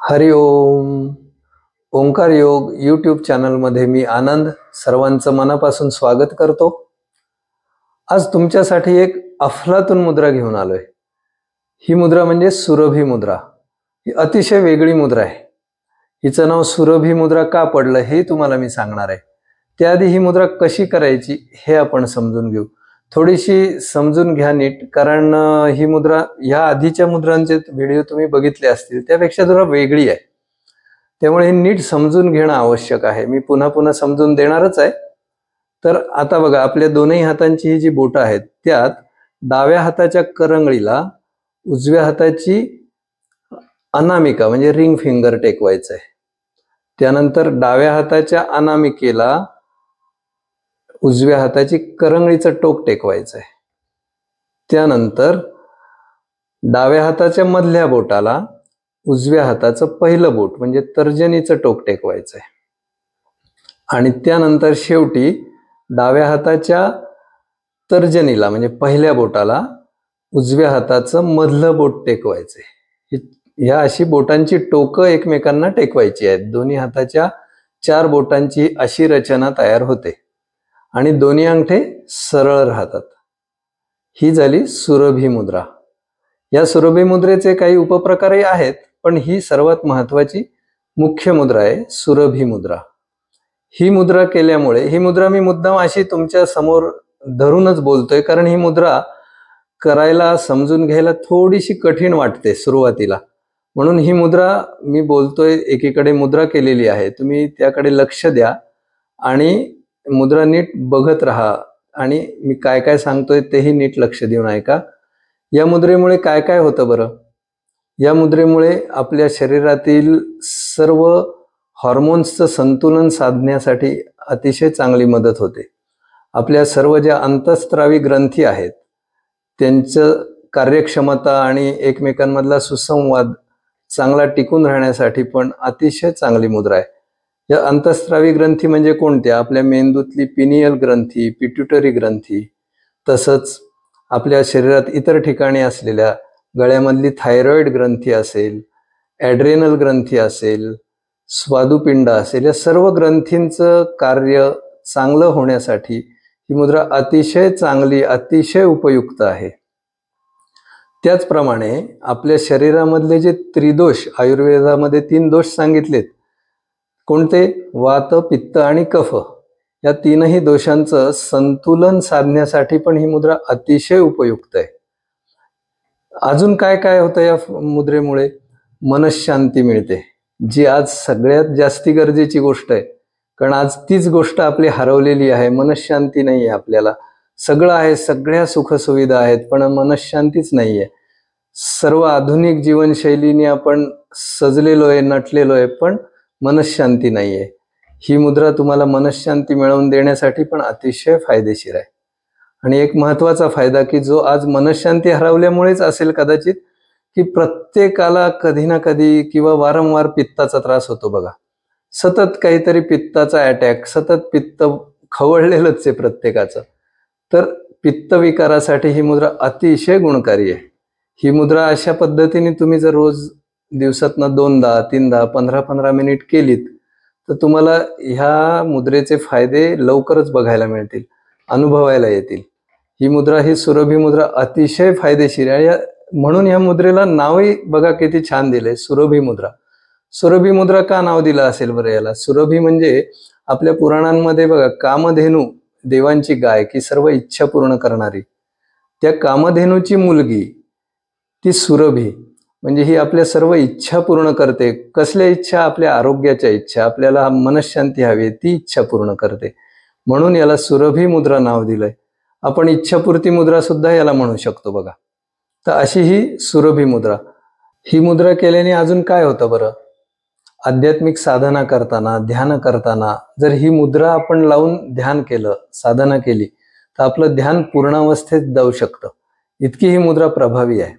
हरि ओम. ओंकार योग यूट्यूब चॅनलमध्ये मी आनंद सर्वांचं मनापासून स्वागत करतो. आज तुमच्यासाठी एक अफलातून मुद्रा घेऊन आलोय. ही मुद्रा म्हणजे सुरभी मुद्रा. ही अतिशय वेगळी मुद्रा आहे. हिचं नाव सुरभी मुद्रा का पडलं हे तुम्हाला मी सांगणार आहे. त्याआधी ही मुद्रा कशी करायची हे आपण समजून घेऊ. थोडीशी समजून घ्या नीट, कारण ही मुद्रा ह्या आधीच्या मुद्रांचे व्हिडिओ तुम्ही बघितले असतील त्यापेक्षा जरा वेगळी आहे. त्यामुळे हे नीट समजून घेणं आवश्यक आहे. मी पुन्हा पुन्हा समजून देणारच आहे. तर आता बघा, आपल्या दोन्ही हातांची ही जी बोटं आहेत त्यात डाव्या हाताच्या करंगळीला उजव्या हाताची अनामिका म्हणजे रिंग फिंगर टेकवायचं आहे. त्यानंतर डाव्या हाताच्या अनामिकेला उजव्या हाताची करंगळीचं टोक टेकवायचं आहे. त्यानंतर डाव्या हाताच्या मधल्या बोटाला उजव्या हाताचं पहिलं बोट म्हणजे तर्जनीचं टोक टेकवायचं आहे. आणि त्यानंतर शेवटी डाव्या हाताच्या तर्जनीला म्हणजे पहिल्या बोटाला उजव्या हाताचं मधलं बोट टेकवायचं आहे. ह्या अशी बोटांची टोकं एकमेकांना टेकवायची आहेत. दोन्ही हाताच्या 4 बोटांची अशी रचना तयार होते आणि दोन्ही अंगठे सरळ राहतात. ही झाली सुरभी मुद्रा. या सुरभी मुद्रेचे काही उपप्रकारही आहेत, पण ही सर्वात महत्वाची मुख्य मुद्रा आहे सुरभी मुद्रा. ही मुद्रा केल्यामुळे, ही मुद्रा मी मुद्दाम अशी तुमच्या समोर धरूनच बोलतोय, कारण ही मुद्रा करायला समजून घ्यायला थोडीशी कठीण वाटते सुरुवातीला. म्हणून ही मुद्रा मी बोलतोय, एकीकडे मुद्रा केलेली आहे, तुम्ही त्याकडे लक्ष द्या आणि मुद्रा नीट बघत राहा आणि मी काय काय सांगतोय तेही नीट लक्ष देऊन ऐका. या मुद्रेमुळे काय काय होतं बरं? या मुद्रेमुळे आपल्या शरीरातील सर्व हॉर्मोन्सचं संतुलन साधण्यासाठी अतिशय चांगली मदत होते. आपल्या सर्व ज्या अंतःस्रावी ग्रंथी आहेत त्यांचं कार्यक्षमता आणि एकमेकांमधला सुसंवाद चांगला टिकून राहण्यासाठी पण अतिशय चांगली मुद्रा आहे. या अंतःस्रावी ग्रंथी म्हणजे कोणत्या? आपल्या मेंदूतली पिनियल ग्रंथी, पिट्युटरी ग्रंथी, तसंच आपल्या शरीरात इतर ठिकाणी असलेल्या गळ्यामधली थायरॉइड ग्रंथी असेल, ॲड्रेनल ग्रंथी असेल, स्वादुपिंड असेल, या सर्व ग्रंथींचं कार्य चांगलं होण्यासाठी ही मुद्रा अतिशय चांगली, अतिशय उपयुक्त आहे. त्याचप्रमाणे आपल्या शरीरामधले जे त्रिदोष, आयुर्वेदामध्ये 3 दोष सांगितलेत, कोणते? वात, पित्त आणि कफ. या 3ही दोषांचं संतुलन साधण्यासाठी पण ही मुद्रा अतिशय उपयुक्त आहे. अजून काय काय होतं या मुद्रेमुळे? मनःशांती मिळते, जी आज सगळ्यात जास्ती गरजेची गोष्ट आहे. कारण आज तीच गोष्ट आपली हरवलेली आहे. मनःशांती नाही आहे. आपल्याला सगळं आहे, सगळ्या सुखसुविधा आहेत, पण मनःशांतीच नाही आहे. सर्व आधुनिक जीवनशैलीने आपण सजलेलो आहे, नटलेलो आहे, पण मनःशांती नाही आहे. ही मुद्रा तुम्हाला मनःशांती मिळवून देण्यासाठी पण अतिशय फायदेशीर आहे. आणि एक महत्वाचा फायदा, की जो आज मनःशांती हरवल्यामुळेच असेल कदाचित, की प्रत्येकाला कधी ना कधी किंवा वारंवार पित्ताचा त्रास होतो बघा. सतत काहीतरी पित्ताचा अटॅक, सतत पित्त खवळलेलंच आहे प्रत्येकाचं. तर पित्त विकारासाठी ही मुद्रा अतिशय गुणकारी आहे. ही मुद्रा अशा पद्धतीने तुम्ही जर रोज दिवसातनं 2दा 3दा 15-15 मिनिट केलीत तर तुम्हाला ह्या मुद्रेचे फायदे लवकरच बघायला मिळतील, अनुभवायला येतील. ही मुद्रा, ही सुरभी मुद्रा अतिशय फायदेशीर आहे. म्हणून या मुद्रेला नावही बघा किती छान दिलंय, सुरभी मुद्रा. सुरभी मुद्रा का नाव दिलं असेल बरं याला? सुरभी म्हणजे आपल्या पुराणांमध्ये बघा, कामधेनू, देवांची गाय, की सर्व इच्छा पूर्ण करणारी, त्या कामधेनूची मुलगी ती सुरभी, म्हणजे ही आपल्या सर्व इच्छा पूर्ण करते. कसल्या इच्छा? आपल्या आरोग्याच्या इच्छा, आपल्याला मनःशांती हवी ती इच्छा पूर्ण करते. म्हणून याला सुरभी मुद्रा नाव दिलंय. आपण इच्छापूर्ती मुद्रा सुद्धा याला म्हणू शकतो बघा. तर अशी ही सुरभी मुद्रा. ही मुद्रा केल्याने अजून काय होतं बरं? आध्यात्मिक साधना करताना, ध्यान करताना जर ही मुद्रा आपण लावून ध्यान केलं, साधना केली, तर आपलं ध्यान पूर्णावस्थेत जाऊ शकतं. इतकी ही मुद्रा प्रभावी आहे.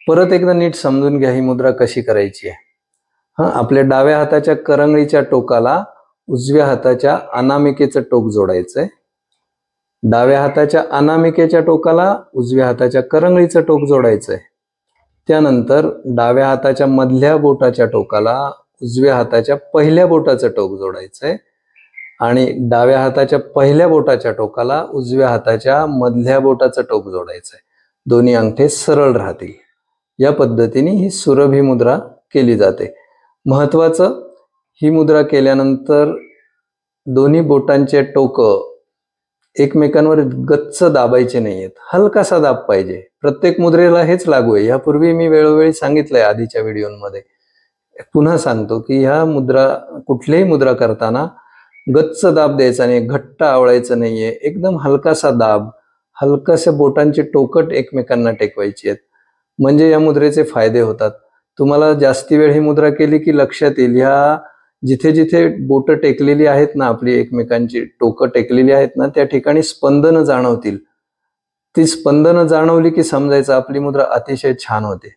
परत एकदा नीट समजून घ्या ही मुद्रा कशी करायची आहे. आपल्या डाव्या हाताच्या करंगळीच्या टोकाला उजव्या हाताच्या अनामिकेचं टोक जोडायचंय. डाव्या हाताच्या अनामिकेच्या टोकाला उजव्या हाताच्या करंगळीचं टोक जोडायचंय. त्यानंतर डाव्या हाताच्या मधल्या बोटाच्या टोकाला उजव्या हाताच्या पहिल्या बोटाचं टोक जोडायचंय आणि डाव्या हाताच्या पहिल्या बोटाच्या टोकाला उजव्या हाताच्या मधल्या बोटाचं टोक जोडायचंय. दोन्ही अंगठे सरळ राहतील. या पद्धतीने ही सुरभी मुद्रा केली जाते. महत्वाचं, ही मुद्रा केल्यानंतर दोन्ही बोटांचे टोक एकमेकांवर गच्च दाबायचे नाहीयेत, हलकासा दाब पाहिजे. प्रत्येक मुद्रेला हेच लागू आहे. यापूर्वी मी वेळोवेळी सांगितलंय आधीच्या व्हिडिओमध्ये. पुन्हा सांगतो की ह्या मुद्रा, कुठलीही मुद्रा करताना गच्च दाब द्यायचा नाही, घट्ट आवळायचं नाहीये. एकदम हलकासा दाब, हलकाशा बोटांची टोकट एकमेकांना टेकवायची आहेत, म्हणजे या मुद्रेचे फायदे होतात. तुम्हाला जास्ती वेळ ही मुद्रा केली की लक्षात येईल, ह्या जिथे जिथे बोट टेकलेली आहेत ना, आपली एकमेकांची टोकं टेकलेली आहेत ना, त्या ठिकाणी स्पंदनं जाणवतील. ती स्पंदनं जाणवली की समजायचं आपली मुद्रा अतिशय छान होते.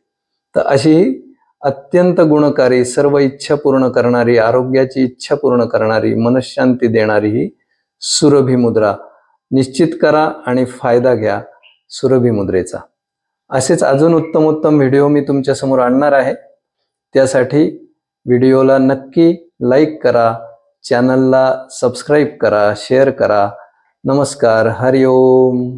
तर अशी अत्यंत गुणकारी, सर्व इच्छा पूर्ण करणारी, आरोग्याची इच्छा पूर्ण करणारी, मनःशांती देणारी ही सुरभी मुद्रा निश्चित करा आणि फायदा घ्या सुरभी मुद्रेचा. असेच अजून उत्तम उत्तम व्हिडिओ मी तुमच्या समोर आणणार आहे. त्यासाठी व्हिडिओला नक्की लाईक करा, चॅनलला सबस्क्राईब करा, शेअर करा. नमस्कार. हरिओम.